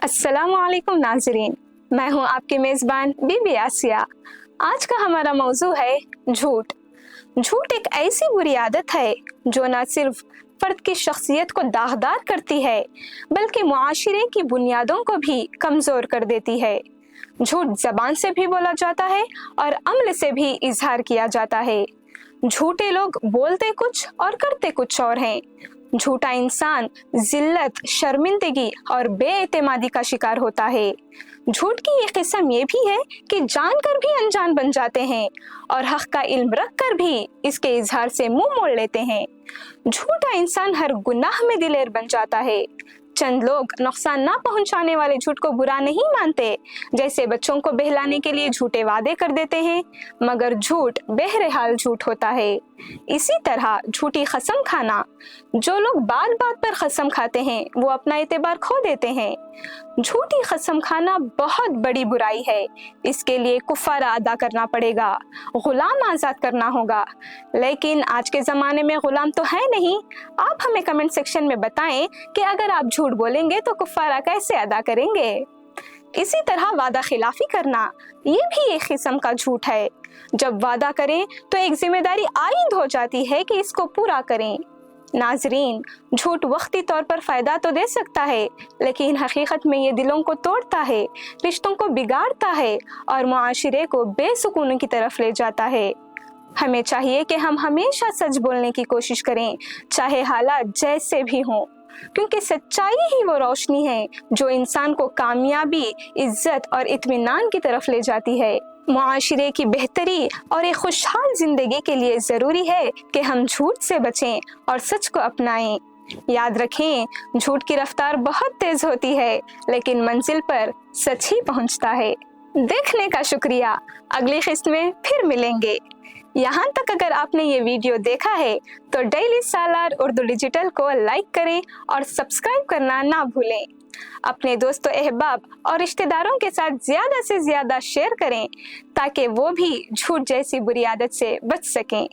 अस्सलामुअलैकुम नाज़रीन, मैं हूं आपकी मेज़बान बीबी आसिया। आज का हमारा मौजू है झूठ। झूठ एक ऐसी बुरी आदत है जो न सिर्फ फर्द की शख्सियत को दागदार करती है बल्कि मुआशरे की बुनियादों को भी कमज़ोर कर देती है। झूठ ज़बान से भी बोला जाता है और अमल से भी इजहार किया जाता है। झूठे लोग बोलते कुछ और करते कुछ और हैं। झूठा इंसान जिल्लत, शर्मिंदगी और बेएतमादी का शिकार होता है। झूठ की ये किस्म ये भी है कि जानकर भी अनजान बन जाते हैं और हक का इल्म रखकर भी इसके इजहार से मुंह मोड़ लेते हैं। झूठा इंसान हर गुनाह में दिलेर बन जाता है। चंद लोग नुकसान ना पहुंचाने वाले झूठ को बुरा नहीं मानते, जैसे बच्चों को बहलाने के लिए झूठे वादे कर देते हैं, मगर झूठ बहरहाल झूठ होता है। इसी तरह झूठी कसम खाना, जो लोग बात बात पर कसम खाते हैं वो अपना एतबार खो देते हैं। झूठी कसम खाना बहुत बड़ी बुराई है। इसके लिए कुफारा अदा करना पड़ेगा, गुलाम आजाद करना होगा। लेकिन आज के जमाने में गुलाम तो है नहीं। आप हमें कमेंट सेक्शन में बताएं कि अगर आप झूठ बोलेंगे तो कुफारा कैसे अदा करेंगे। इसी तरह वादा खिलाफी करना, ये भी एक किस्म का झूठ है। जब वादा करें तो एक जिम्मेदारी आयद हो जाती है कि इसको पूरा करें। नाजरीन, झूठ वक्ती तौर पर फायदा तो दे सकता है, लेकिन हकीकत में ये दिलों को तोड़ता है, रिश्तों को बिगाड़ता है और मुआशरे को बेसुकूनी की तरफ ले जाता है। हमें चाहिए कि हम हमेशा सच बोलने की कोशिश करें, चाहे हालात जैसे भी हों, क्योंकि सच्चाई ही वो रोशनी है जो इंसान को कामयाबी, इज्जत और इत्मीनान की तरफ ले जाती है। मुआशरे की बेहतरी और एक खुशहाल जिंदगी के लिए जरूरी है कि हम झूठ से बचें और सच को अपनाएं। याद रखें, झूठ की रफ्तार बहुत तेज होती है, लेकिन मंजिल पर सच ही पहुंचता है। देखने का शुक्रिया। अगली किस्त में फिर मिलेंगे। यहाँ तक अगर आपने ये वीडियो देखा है तो डेली सालार उर्दू डिजिटल को लाइक करें और सब्सक्राइब करना ना भूलें। अपने दोस्तों, अहबाब और रिश्तेदारों के साथ ज्यादा से ज्यादा शेयर करें ताकि वो भी झूठ जैसी बुरी आदत से बच सकें।